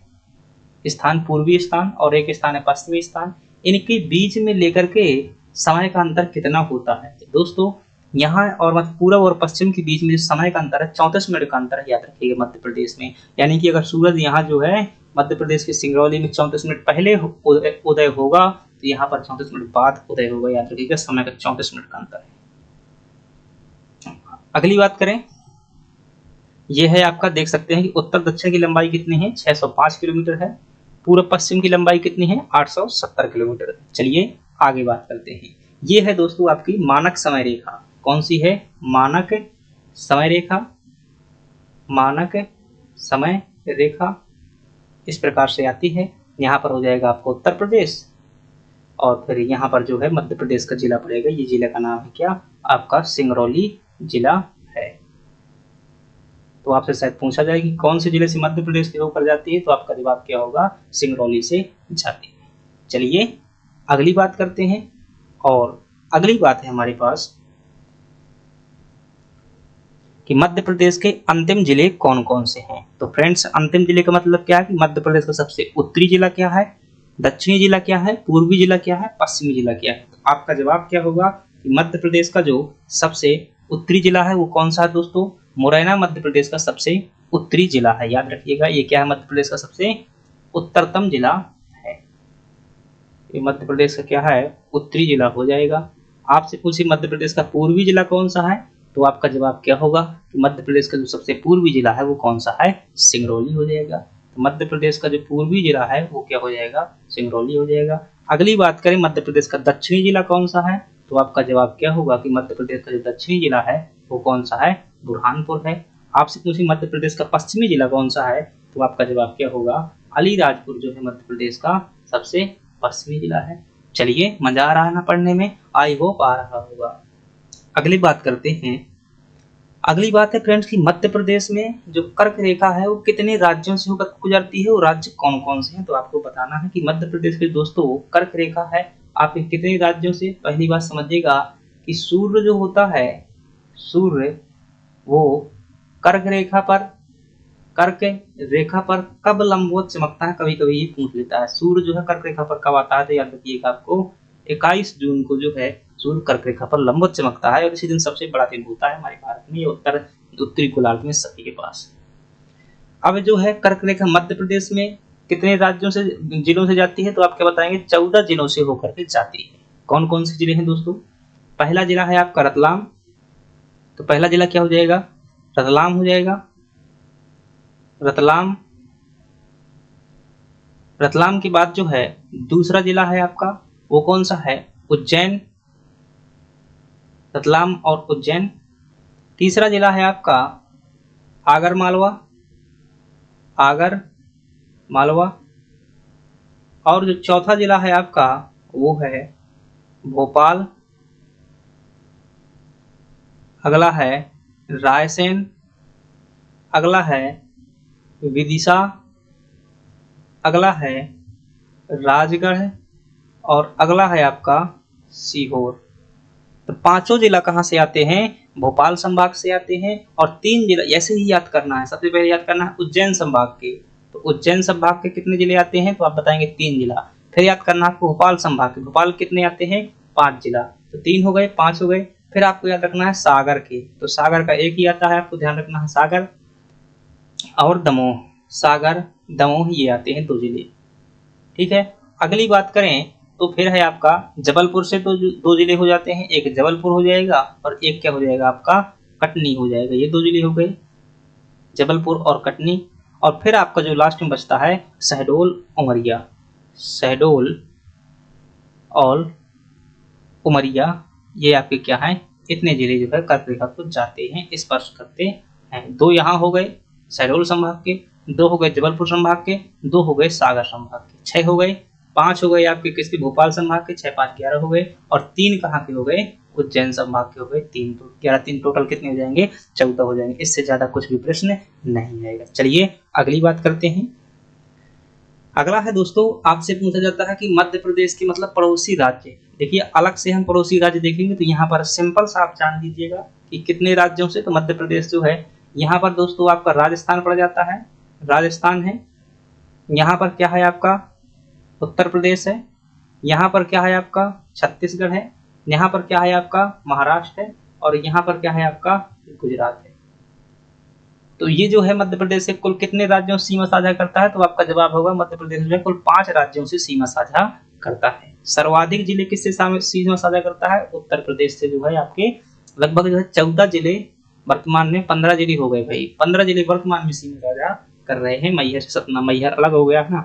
स्थान पूर्वी स्थान और एक स्थान है पश्चिमी स्थान, इनके बीच में लेकर के समय का अंतर कितना होता है। तो दोस्तों यहाँ और मतलब पूर्व और पश्चिम के बीच में जो समय का अंतर है 34 मिनट का अंतर है, याद रखिएगा मध्य प्रदेश में। यानी कि अगर सूरज यहाँ जो है मध्य प्रदेश के सिंगरौली में 34 मिनट पहले उदय होगा तो यहाँ पर 34 मिनट बाद उदय होगा, याद रखिएगा समय का 34 मिनट का अंतर है। अगली बात करें, यह है आपका, देख सकते हैं कि उत्तर दक्षिण की लंबाई कितनी है, 605 किलोमीटर है। पूर्व पश्चिम की लंबाई कितनी है, 870 किलोमीटर। चलिए आगे बात करते हैं। ये है दोस्तों आपकी मानक समय रेखा, कौन सी है, मानक समय रेखा। मानक समय रेखा इस प्रकार से आती है, यहाँ पर हो जाएगा आपको उत्तर प्रदेश और फिर यहाँ पर जो है मध्य प्रदेश का जिला पड़ेगा, ये जिले का नाम है क्या, आपका सिंगरौली जिला है। तो आपसे शायद पूछा जाए कि कौन से जिले से मध्य प्रदेश से होकर जाती है, तो आपका जवाब क्या होगा, सिंगरौली से जाती है। चलिए अगली बात करते हैं, और अगली बात है हमारे पास कि मध्य प्रदेश के अंतिम जिले कौन कौन से हैं। तो फ्रेंड्स अंतिम जिले का मतलब क्या है कि मध्य प्रदेश का सबसे उत्तरी जिला क्या है, दक्षिणी जिला क्या है, पूर्वी जिला क्या है, पश्चिमी जिला क्या है। तो आपका जवाब क्या होगा कि मध्य प्रदेश का जो सबसे उत्तरी जिला है वो कौन सा है दोस्तों, मुरैना मध्य प्रदेश का सबसे उत्तरी जिला है। याद रखिएगा ये क्या है, मध्य प्रदेश का सबसे उत्तरतम जिला है। ये मध्य प्रदेश का क्या है, उत्तरी जिला हो जाएगा। आपसे पूछे मध्य प्रदेश का पूर्वी जिला कौन सा है, तो आपका जवाब क्या होगा कि मध्य प्रदेश का जो सबसे पूर्वी जिला है वो कौन सा है, सिंगरौली हो जाएगा। तो मध्य प्रदेश का जो पूर्वी जिला है वो क्या हो जाएगा, सिंगरौली हो जाएगा। अगली बात करें मध्य प्रदेश का दक्षिणी जिला कौन सा है, तो आपका जवाब क्या होगा कि मध्य प्रदेश का जो दक्षिणी जिला है वो कौन सा है, बुरहानपुर है। आपसे पूछे मध्य प्रदेश का पश्चिमी जिला कौन सा है, तो आपका जवाब क्या होगा, अलीराजपुर जो है मध्य प्रदेश का सबसे पश्चिमी जिला है। चलिए मजा आ रहा है ना पढ़ने में, आई होप आ रहा होगा। अगली बात करते हैं। अगली बात है फ्रेंड्स कि मध्य प्रदेश में जो कर्क रेखा है वो कितने राज्यों से होकर गुजरती है और राज्य कौन कौन से हैं। तो आपको बताना है कि मध्य प्रदेश के दोस्तों कर्क रेखा है आपके कितने राज्यों से। पहली बात समझिएगा कि सूर्य जो होता है, सूर्य वो कर्क रेखा पर, कर्क रेखा पर कब लंबवत चमकता है, कभी कभी ये पूछ लेता है। सूर्य जो है कर्क रेखा पर कब आता है, तो याद रखिएगा आपको 21 जून को जो है सूर्य कर्क रेखा पर लंबवत चमकता है और इसी दिन सबसे बड़ा दिन होता है हमारे भारत में, ये उत्तरी गोलार्ध में सभी के पास। अब जो है कर्क रेखा मध्य प्रदेश में कितने राज्यों से जिलों से जाती है, तो आप क्या बताएंगे, 14 जिलों से होकर के जाती है। कौन कौन से जिले हैं दोस्तों, पहला जिला है आपका रतलाम। तो पहला जिला क्या हो जाएगा, रतलाम हो जाएगा। रतलाम, रतलाम के बाद जो है दूसरा जिला है आपका वो कौन सा है, उज्जैन। रतलाम और उज्जैन। तीसरा जिला है आपका आगर मालवा, आगर मालवा। और जो चौथा जिला है आपका वो है भोपाल। अगला है रायसेन। अगला है विदिशा, अगला है राजगढ़ और अगला है आपका सीहोर। तो पांचों जिला कहाँ से आते हैं? भोपाल संभाग से आते हैं। और 3 जिला ऐसे ही याद करना है। सबसे पहले याद करना है उज्जैन संभाग के, तो उज्जैन संभाग के कितने जिले आते हैं? तो आप बताएंगे 3 जिला। फिर याद करना आपको भोपाल संभाग के, भोपाल कितने आते हैं? 5 जिला। तो 3 हो गए, 5 हो गए। फिर आपको याद रखना है सागर के, तो सागर का एक ही आता है, आपको ध्यान रखना है सागर और दमोह। सागर दमोह ये आते हैं 2 जिले। ठीक है। अगली बात करें तो फिर है आपका जबलपुर से, तो 2 जिले हो जाते हैं, एक जबलपुर हो जाएगा और एक क्या हो जाएगा आपका? कटनी हो जाएगा। ये 2 जिले हो गए, जबलपुर और कटनी। और फिर आपका जो लास्ट में बचता है शहडोल उमरिया, शहडोल और उमरिया, ये आपके क्या है? इतने जिले जो है कर्क रेखा को जाते हैं, स्पर्श करते हैं। 2 यहाँ हो गए शहडोल संभाग के, 2 हो गए जबलपुर संभाग के, 2 हो गए सागर संभाग के, 6 हो गए। 5 हो गए आपके किसके? भोपाल संभाग के, 6 5 11 हो गए। और 3 कहाँ के हो गए? उज्जैन संभाग के हो गए। 3 तो 11, 3 टोटल कितने हो जाएंगे? 14 हो जाएंगे। इससे ज्यादा कुछ भी प्रश्न नहीं आएगा। चलिए अगली बात करते हैं। अगला है दोस्तों, आपसे पूछा जाता है कि मध्य प्रदेश के मतलब पड़ोसी राज्य। देखिए अलग से हम पड़ोसी राज्य देखेंगे तो यहाँ पर सिंपल सा आप जान लीजिएगा कि कितने राज्यों से। तो मध्य प्रदेश जो है यहाँ पर दोस्तों आपका राजस्थान पड़ जाता है, राजस्थान है। यहाँ पर क्या है आपका? उत्तर प्रदेश है। यहाँ पर क्या है आपका? छत्तीसगढ़ है। यहाँ पर क्या है आपका? महाराष्ट्र है। और यहाँ पर क्या है आपका? गुजरात है। तो ये जो है मध्य प्रदेश से कुल कितने राज्यों से सीमा साझा करता है? तो आपका जवाब होगा मध्य प्रदेश जो है कुल 5 राज्यों से सीमा साझा करता है। सर्वाधिक जिले किससे सीमा साझा करता है? उत्तर प्रदेश से जो है आपके लगभग जो है 14 जिले, वर्तमान में 15 जिले हो गए भाई, 15 जिले वर्तमान में सीमा साझा कर रहे हैं। मैहर से सतना, मैहर अलग हो गया ना।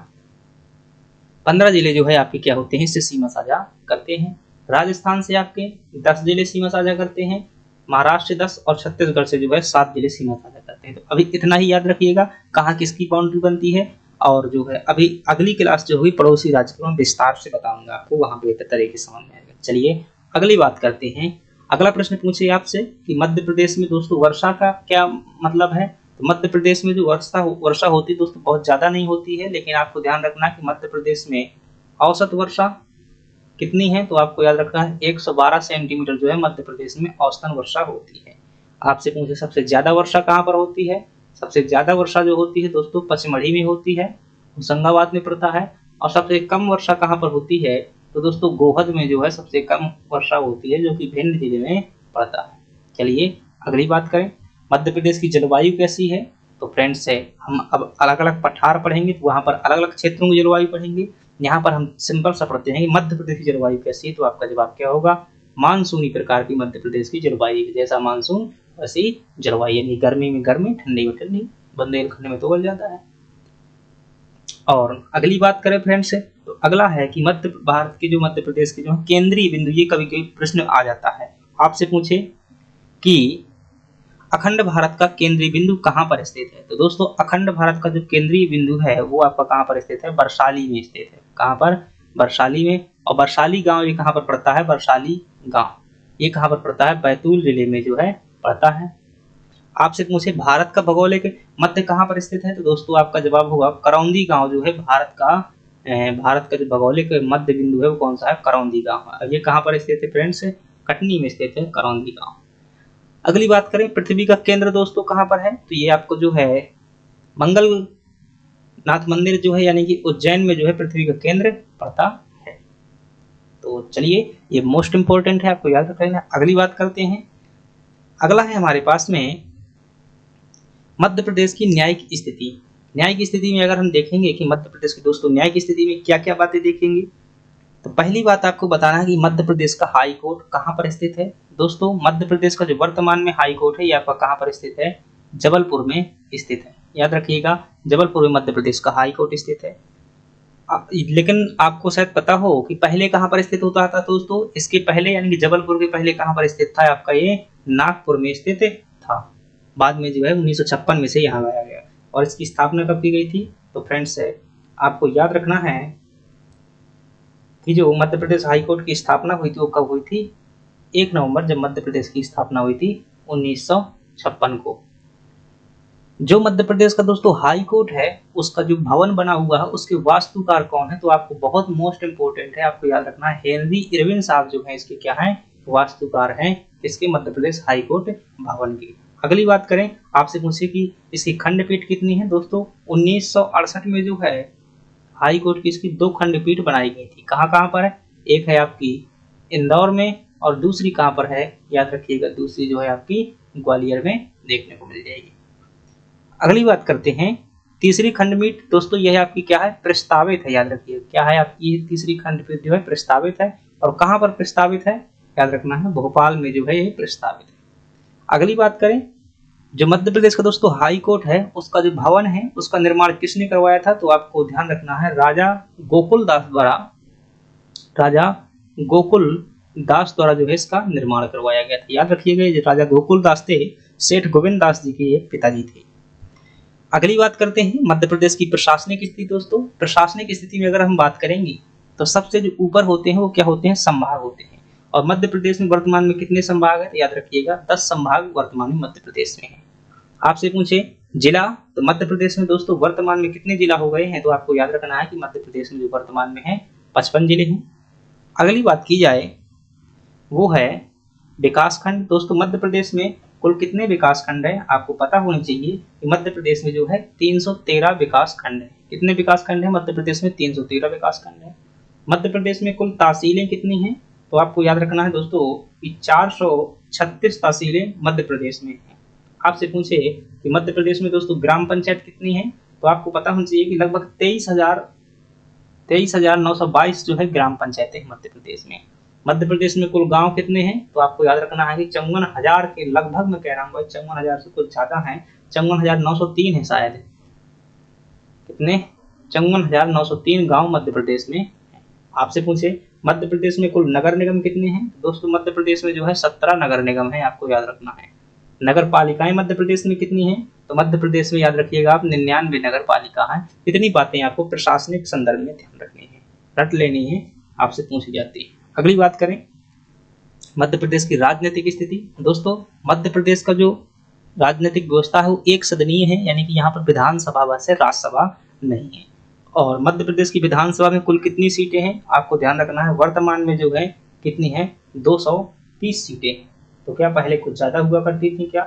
15 जिले जो है आपके क्या होते हैं? इससे सीमा साझा करते हैं। राजस्थान से आपके 10 जिले सीमा साझा करते हैं, महाराष्ट्र से 10 और छत्तीसगढ़ से जो है 7 जिले सीमा साझा करते हैं। तो अभी इतना ही याद रखिएगा कहाँ किसकी बाउंड्री बनती है। और जो है अभी अगली क्लास जो हुई पड़ोसी राज्य को मैं विस्तार से बताऊंगा आपको, वहां बेहतर तरीके से समझ में आएगा। चलिए अगली बात करते हैं। अगला प्रश्न पूछे आपसे कि मध्य प्रदेश में दोस्तों वर्षा का क्या मतलब है? तो मध्य प्रदेश में जो वर्षा होती है दोस्तों बहुत ज्यादा नहीं होती है, लेकिन आपको ध्यान रखना कि मध्य प्रदेश में औसत वर्षा कितनी है? तो आपको याद रखना है 112 सेंटीमीटर जो है मध्य प्रदेश में औसतन वर्षा होती है। आपसे पूछे सबसे ज्यादा वर्षा कहाँ पर होती है? सबसे ज्यादा वर्षा जो होती है दोस्तों पचमढ़ी में होती है, होशंगाबाद में पड़ता है। और सबसे कम वर्षा कहाँ पर होती है? तो दोस्तों गोहद में जो है सबसे कम वर्षा होती है, जो कि भिंड जिले में पड़ता है। चलिए अगली बात करें, मध्य प्रदेश की जलवायु कैसी है? तो फ्रेंड्स है हम अब अलग अलग पठार पढ़ेंगे, तो वहाँ पर अलग अलग क्षेत्रों की जलवायु पढ़ेंगे। यहाँ पर हम सिंपल सा पढ़ते हैं कि मध्य प्रदेश की जलवायु कैसी है। तो आपका जवाब क्या होगा? मानसूनी प्रकार की मध्य प्रदेश की जलवायु, जैसा मानसून वैसी जलवायु, यानी गर्मी में गर्मी, ठंडी में ठंडी, बुंदेलखंड में तो उबल जाता है। और अगली बात करें फ्रेंड्स, तो अगला है कि मध्य भारत के जो मध्य प्रदेश के जो केंद्रीय बिंदु, ये कभी कभी प्रश्न आ जाता है। आपसे पूछे कि अखंड भारत का केंद्रीय बिंदु कहाँ पर स्थित है? तो दोस्तों अखंड भारत का जो केंद्रीय बिंदु है वो आपका कहाँ पर स्थित है? वैशाली में स्थित है। कहाँ पर? वैशाली में। और वैशाली गांव ये कहाँ पर पड़ता है? वैशाली गांव ये कहाँ पर पड़ता है? बैतूल जिले में जो है पड़ता है। आपसे पूछे भारत का भौगोलिक मध्य कहाँ पर स्थित है? तो दोस्तों आपका जवाब होगा करौंदी गांव जो है भारत का जो भौगोलिक मध्य बिंदु है वो कौन सा है? करौंदी गांव है। ये कहाँ पर स्थित है फ्रेंड्स? कटनी में स्थित है करौंदी गांव। अगली बात करें पृथ्वी का केंद्र दोस्तों कहाँ पर है? तो ये आपको जो है मंगलनाथ मंदिर जो है यानी कि उज्जैन में जो है पृथ्वी का केंद्र पड़ता है। तो चलिए ये मोस्ट इंपोर्टेंट है, आपको याद रख लेना। अगली बात करते हैं। अगला है हमारे पास में मध्य प्रदेश की न्यायिक स्थिति। न्यायिक स्थिति में अगर हम देखेंगे कि मध्य प्रदेश की दोस्तों न्यायिक स्थिति में क्या क्या बातें देखेंगे, तो पहली बात आपको बताना है कि मध्य प्रदेश का हाई कोर्ट कहाँ पर स्थित है। दोस्तों मध्य प्रदेश का जो वर्तमान में हाई कोर्ट है ये आपका कहाँ पर स्थित है? जबलपुर में स्थित है। याद रखिएगा जबलपुर में मध्य प्रदेश का हाई कोर्ट स्थित है। लेकिन आपको शायद पता हो कि पहले कहाँ पर स्थित होता था दोस्तों, इसके पहले यानी कि जबलपुर के पहले कहाँ पर स्थित था? आपका ये नागपुर में स्थित था। बाद में जो है 1956 में से यहाँ लाया गया। और इसकी स्थापना कब की गई थी? तो फ्रेंड्स आपको याद रखना है कि जो मध्य प्रदेश हाई कोर्ट की स्थापना हुई थी वो कब हुई थी? 1 नवंबर, जब मध्य प्रदेश की स्थापना हुई थी 1956 को। जो मध्य प्रदेश का दोस्तों हाई कोर्ट है, उसका जो भवन बना हुआ है उसके वास्तुकार कौन है? तो आपको बहुत मोस्ट इंपोर्टेंट है, आपको याद रखना है, हेनरी इरविन साहब जो है इसके क्या है? वास्तुकार हैं इसके मध्य प्रदेश हाई कोर्ट भवन की। अगली बात करें, आपसे पूछे कि इसकी खंडपीठ कितनी है? दोस्तों 1968 में जो है हाई कोर्ट की इसकी 2 खंडपीठ बनाई गई थी। कहाँ कहाँ पर है? एक है आपकी इंदौर में और दूसरी कहाँ पर है? याद रखिएगा, दूसरी जो है आपकी ग्वालियर में देखने को मिल जाएगी। अगली बात करते हैं, तीसरी खंडपीठ दोस्तों यह आपकी क्या है? प्रस्तावित है। याद रखिए क्या है आपकी तीसरी खंडपीठ जो है? प्रस्तावित है। और कहाँ पर प्रस्तावित है? याद रखना है, भोपाल में जो है ये प्रस्तावित है। अगली बात करें, जो मध्य प्रदेश का दोस्तों हाई कोर्ट है उसका जो भवन है उसका निर्माण किसने करवाया था? तो आपको ध्यान रखना है, राजा गोकुल दास द्वारा, राजा गोकुल दास द्वारा जो है इसका निर्माण करवाया गया था। याद रखिएगा, ये राजा गोकुल दास थे, सेठ गोविंद दास जी के पिताजी थे। अगली बात करते हैं मध्य प्रदेश की प्रशासनिक स्थिति। दोस्तों प्रशासनिक स्थिति में अगर हम बात करेंगे तो सबसे जो ऊपर होते हैं वो क्या होते हैं? संभाग होते हैं। और मध्य प्रदेश में वर्तमान में कितने संभाग है? तो याद रखिएगा 10 संभाग वर्तमान में मध्य प्रदेश में है। आपसे पूछे जिला, तो मध्य प्रदेश में दोस्तों वर्तमान में कितने जिला हो गए हैं? तो आपको याद रखना है कि मध्य प्रदेश में जो वर्तमान में है 55 जिले हैं। अगली बात की जाए वो है विकास खंड। दोस्तों मध्य प्रदेश में कुल कितने विकास खंड है? आपको पता होनी चाहिए कि मध्य प्रदेश में जो है 313 विकास खंड है। कितने विकास खंड है मध्य प्रदेश में? 313 विकास खंड है। मध्य प्रदेश में कुल तहसीलें कितनी हैं? तो आपको याद रखना है दोस्तों कि 436 तहसीलें मध्य प्रदेश में हैं। आपसे पूछे कि मध्य प्रदेश में दोस्तों ग्राम पंचायत कितनी है? तो आपको पता होना चाहिए कि लगभग 23,922 जो है ग्राम पंचायतें मध्य प्रदेश में। मध्य प्रदेश में कुल गांव कितने हैं? तो आपको याद रखना है कि 54,000 के लगभग, मैं कह रहा हूँ 54,000 से कुछ ज्यादा है, 54,903 है शायद। कितने? 54,903 गांव मध्य प्रदेश में है। आपसे पूछे मध्य प्रदेश में कुल नगर निगम कितने हैं? दोस्तों मध्य प्रदेश में जो है 17 नगर निगम है, आपको याद रखना है। नगर पालिकाएं मध्य प्रदेश में कितनी हैं? तो मध्य प्रदेश में याद रखिएगा आप 99 नगर पालिका है। इतनी बातें आपको प्रशासनिक संदर्भ में ध्यान रखनी है, रट लेनी है, आपसे पूछी जाती है। अगली बात करें मध्य प्रदेश की राजनीतिक स्थिति। दोस्तों मध्य प्रदेश का जो राजनीतिक व्यवस्था है वो एक सदनीय है, यानी कि यहाँ पर विधानसभा वैसे राज्यसभा नहीं है। और मध्य प्रदेश की विधानसभा में कुल कितनी सीटें हैं? आपको ध्यान रखना है, वर्तमान में जो है कितनी है? 230 सीटें। तो क्या पहले कुछ ज्यादा हुआ करती थी क्या?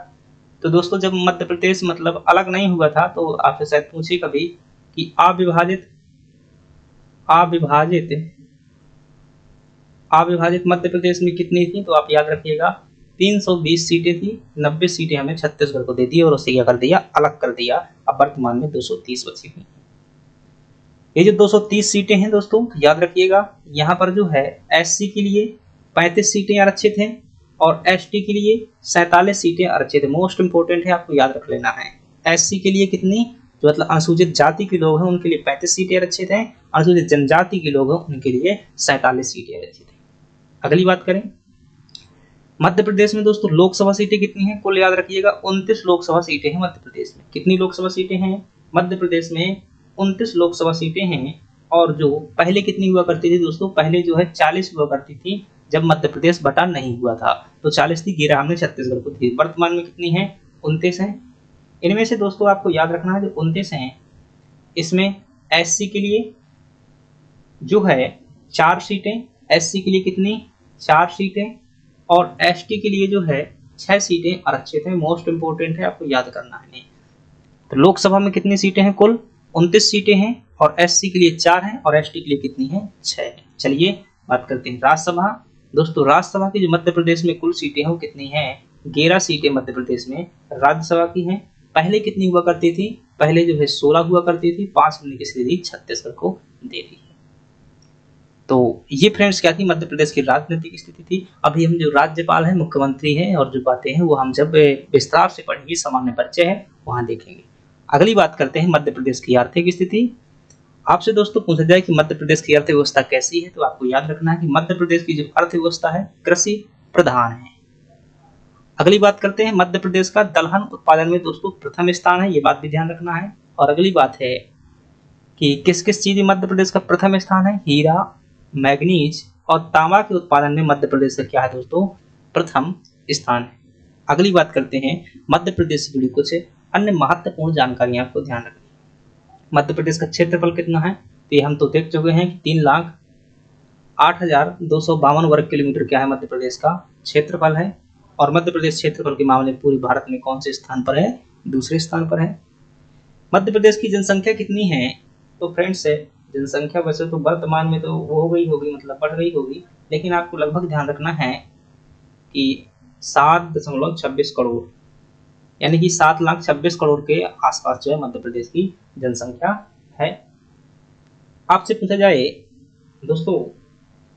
तो दोस्तों जब मध्य प्रदेश मतलब अलग नहीं हुआ था तो आपसे शायद पूछे कभी कि अविभाजित मध्य प्रदेश में कितनी थी? तो आप याद रखिएगा 320 सीटें थी। 90 सीटें हमें छत्तीसगढ़ को दे दी और उसे क्या कर दिया? अलग कर दिया। अब वर्तमान में 230 बची हुई। ये जो 230 सीटें हैं दोस्तों याद रखिएगा, यहाँ पर जो है एससी के लिए 35 सीटें आरक्षित हैं और एसटी के लिए 47 सीटें आरक्षित है। मोस्ट इंपोर्टेंट है, आपको याद रख लेना है। एससी के लिए कितनी? जो मतलब अनुसूचित जाति के लोग हैं उनके लिए 35 सीटें आरक्षित हैं, अनुसूचित जनजाति के लोग हैं उनके लिए 47 सीटें आरक्षित है। अगली बात करें मध्य प्रदेश में दोस्तों लोकसभा सीटें कितनी हैं? कुल याद रखिएगा 29 लोकसभा सीटें हैं मध्य प्रदेश में। कितनी लोकसभा सीटें हैं मध्य प्रदेश में? 29 लोकसभा सीटें हैं। और जो पहले कितनी हुआ करती थी दोस्तों? पहले जो है 40 हुआ करती थी जब मध्य प्रदेश बटा नहीं हुआ था, तो 40 थी, गिरा हमने छत्तीसगढ़ को थी। वर्तमान में कितनी है? 29 है। इनमें से दोस्तों आपको याद रखना है जो 29 हैं इसमें एससी के लिए जो है 4 सीटें, एससी के लिए कितनी? 4 सीटें, और एसटी के लिए जो है 6 सीटें आरक्षित हैं। मोस्ट इंपोर्टेंट है, आपको याद करना है। तो लोकसभा में कितनी सीटें हैं? कुल 29 सीटें हैं और एससी के लिए 4 हैं और एसटी के लिए कितनी है? 6 है। चलिए बात करते हैं राज्यसभा। दोस्तों राज्यसभा की जो मध्य प्रदेश में कुल सीटें हैं वो कितनी हैं? 11 सीटें मध्य प्रदेश में राज्यसभा की हैं। पहले कितनी हुआ करती थी? पहले जो है 16 हुआ करती थी, 5 होने की स्थिति छत्तीसगढ़ को दे दी है। तो ये फ्रेंड्स क्या थी? मध्य प्रदेश की राजनीतिक स्थिति थी। अभी हम जो राज्यपाल हैं, मुख्यमंत्री हैं और जो बातें हैं वो हम जब विस्तार से पढ़ेंगे, सामान्य परिचय है वहां देखेंगे। अगली बात करते हैं मध्य प्रदेश की आर्थिक स्थिति। आपसे दोस्तों पूछा जाए कि मध्य प्रदेश की अर्थव्यवस्था कैसी है, तो आपको याद रखना है कि मध्य प्रदेश की जो अर्थव्यवस्था है कृषि प्रधान है। अगली बात करते हैं मध्य प्रदेश का दलहन उत्पादन में दोस्तों प्रथम स्थान है, ये बात भी ध्यान रखना है। और अगली बात है कि किस किस चीज में मध्य प्रदेश का प्रथम स्थान है? हीरा, मैग्नीज और तांबा के उत्पादन में मध्य प्रदेश का क्या है दोस्तों? प्रथम स्थान है। अगली बात करते हैं मध्य प्रदेश से जुड़ी कुछ अन्य महत्वपूर्ण जानकारियां आपको ध्यान रखनी है। मध्य प्रदेश का क्षेत्रफल कितना है, तो ये हम तो देख चुके हैं कि 3,08,252 वर्ग किलोमीटर क्या है मध्य प्रदेश का क्षेत्रफल है। और मध्य प्रदेश क्षेत्रफल के मामले में पूरे भारत में कौन से स्थान पर है, दूसरे स्थान पर है। मध्य प्रदेश की जनसंख्या कितनी है, तो फ्रेंड्स जनसंख्या वैसे तो वर्तमान में तो वो हो गई होगी, मतलब बढ़ गई होगी, लेकिन आपको लगभग ध्यान रखना है कि 7.26 करोड़, यानी कि 7,26,000 करोड़ के आसपास जो है मध्य प्रदेश की जनसंख्या है। आपसे पूछा जाए दोस्तों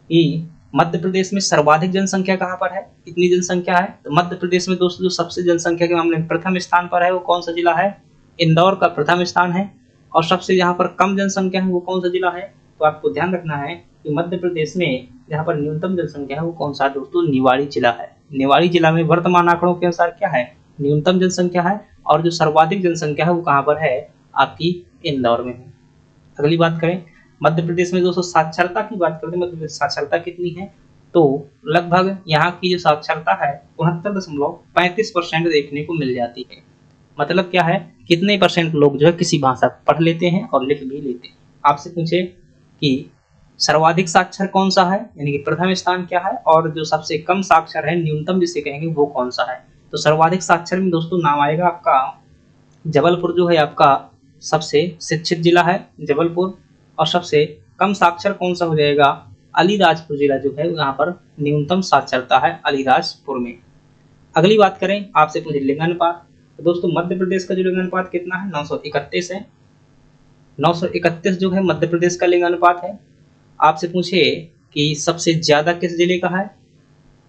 कि मध्य प्रदेश में सर्वाधिक जनसंख्या कहाँ पर है, कितनी जनसंख्या है, तो मध्य प्रदेश में दोस्तों जो सबसे जनसंख्या के मामले में प्रथम स्थान पर है वो कौन सा जिला है, इंदौर का प्रथम स्थान है। और सबसे यहाँ पर कम जनसंख्या है वो कौन सा जिला है, तो आपको ध्यान रखना है कि मध्य प्रदेश में जहाँ पर न्यूनतम जनसंख्या है वो कौन सा दोस्तों, निवाड़ी जिला है। निवाड़ी जिला में वर्तमान आंकड़ों के अनुसार क्या है, न्यूनतम जनसंख्या है, और जो सर्वाधिक जनसंख्या है वो कहाँ पर है, आपकी इंदौर में है। अगली बात करें मध्य प्रदेश में दोस्तों साक्षरता की बात करते हैं, मध्य प्रदेश साक्षरता कितनी है, तो लगभग यहाँ की जो साक्षरता है 69.35% देखने को मिल जाती है। मतलब क्या है, कितने परसेंट लोग जो है किसी भाषा पढ़ लेते हैं और लिख भी लेते हैं। आपसे पूछे कि सर्वाधिक साक्षर कौन सा है, यानी कि प्रथम स्थान क्या है, और जो सबसे कम साक्षर है न्यूनतम जिसे कहेंगे वो कौन सा है, तो सर्वाधिक साक्षर में दोस्तों नाम आएगा आपका जबलपुर, जो है आपका सबसे शिक्षित जिला है जबलपुर। और सबसे कम साक्षर कौन सा हो जाएगा, अलीराजपुर जिला जो है यहाँ पर न्यूनतम साक्षरता है अलीराजपुर में। अगली बात करें आपसे पूछे लिंगानुपात, तो दोस्तों मध्य प्रदेश का जो लिंगानुपात कितना है, 931 है। 931 जो है मध्य प्रदेश का लिंगानुपात है। आपसे पूछे कि सबसे ज्यादा किस जिले का है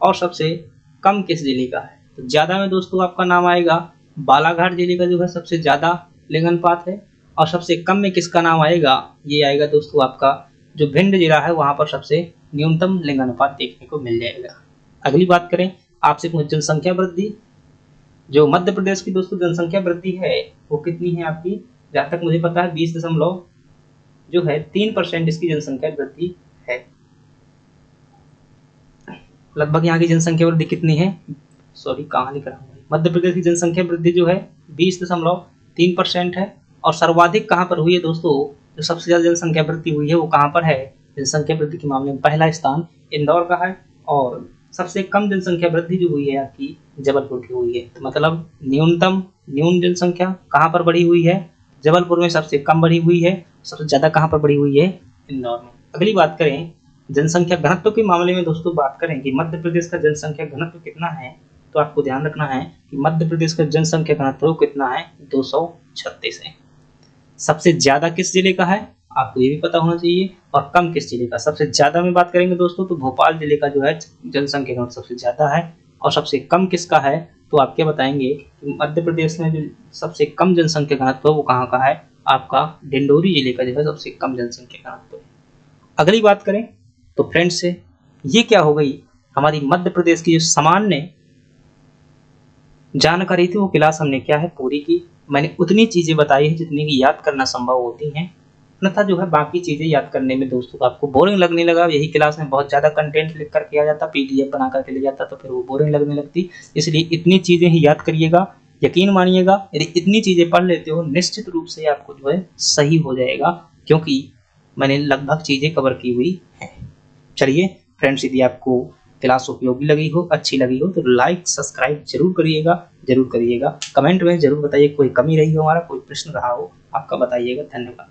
और सबसे कम किस जिले का है, तो ज्यादा में दोस्तों आपका नाम आएगा बालाघाट जिले का जो है सबसे ज्यादा लिंगानुपात है। और सबसे कम में किसका नाम आएगा, ये आएगा दोस्तों आपका जो भिंड जिला है, वहां पर सबसे न्यूनतम लिंगानुपात देखने को मिल जाएगा। अगली बात करें आपसे पूछे जनसंख्या वृद्धि, जो मध्य प्रदेश की दोस्तों जनसंख्या वृद्धि है वो कितनी है आपकी, जहां तक मुझे पता है 20.3% इसकी जनसंख्या वृद्धि है। लगभग यहाँ की जनसंख्या वृद्धि कितनी है, सॉरी कहाँ लिख रहा हूँ, मध्य प्रदेश की जनसंख्या वृद्धि जो है 20.3% है। और सर्वाधिक कहाँ पर हुई है दोस्तों, जो सबसे ज्यादा जनसंख्या वृद्धि हुई है वो कहाँ पर है, जनसंख्या वृद्धि के मामले में पहला स्थान इंदौर का है। और सबसे कम जनसंख्या वृद्धि जो हुई है आपकी जबलपुर की हुई है। तो मतलब न्यून जनसंख्या कहाँ पर बढ़ी हुई है, जबलपुर में सबसे कम बढ़ी हुई है, सबसे ज्यादा कहाँ पर बढ़ी हुई है, इंदौर में। अगली बात करें जनसंख्या घनत्व के मामले में दोस्तों बात करें कि मध्य प्रदेश का जनसंख्या घनत्व कितना है, तो आपको ध्यान रखना है कि मध्य प्रदेश का जनसंख्या घनत्व कितना है, 236 है। सबसे ज्यादा किस जिले का है, आपको ये भी पता होना चाहिए, और कम किस जिले का। सबसे ज्यादा में बात करेंगे दोस्तों तो भोपाल जिले का जो है जनसंख्या घनत्व सबसे ज्यादा है। और सबसे कम किसका है, तो आप क्या बताएंगे कि मध्य प्रदेश में जो सबसे कम जनसंख्या घनत्व वो कहाँ का है, आपका डिंडोरी जिले का जो है सबसे कम जनसंख्या घनत्व है। अगली बात करें तो फ्रेंड्स ये क्या हो गई, हमारी मध्य प्रदेश की जो सामान्य जानकारी थी वो क्लास हमने क्या है पूरी की। मैंने उतनी चीजें बताई है जितनी की याद करना संभव होती हैं, अन्यथा जो है बाकी चीजें याद करने में दोस्तों आपको बोरिंग लगने लगा। यही क्लास में बहुत ज्यादा कंटेंट लिख कर किया जाता, पीडीएफ बना करके ले जाता, तो फिर वो बोरिंग लगने लगती। इसलिए इतनी चीजें ही याद करिएगा, यकीन मानिएगा यदि इतनी चीजें पढ़ लेते हो निश्चित रूप से आपको जो है सही हो जाएगा, क्योंकि मैंने लगभग चीजें कवर की हुई है। चलिए फ्रेंड्स, यदि आपको क्लास उपयोगी लगी हो, अच्छी लगी हो, तो लाइक सब्सक्राइब जरूर करिएगा। कमेंट में जरूर बताइए कोई कमी रही हो, हमारा कोई प्रश्न रहा हो आपका बताइएगा। धन्यवाद।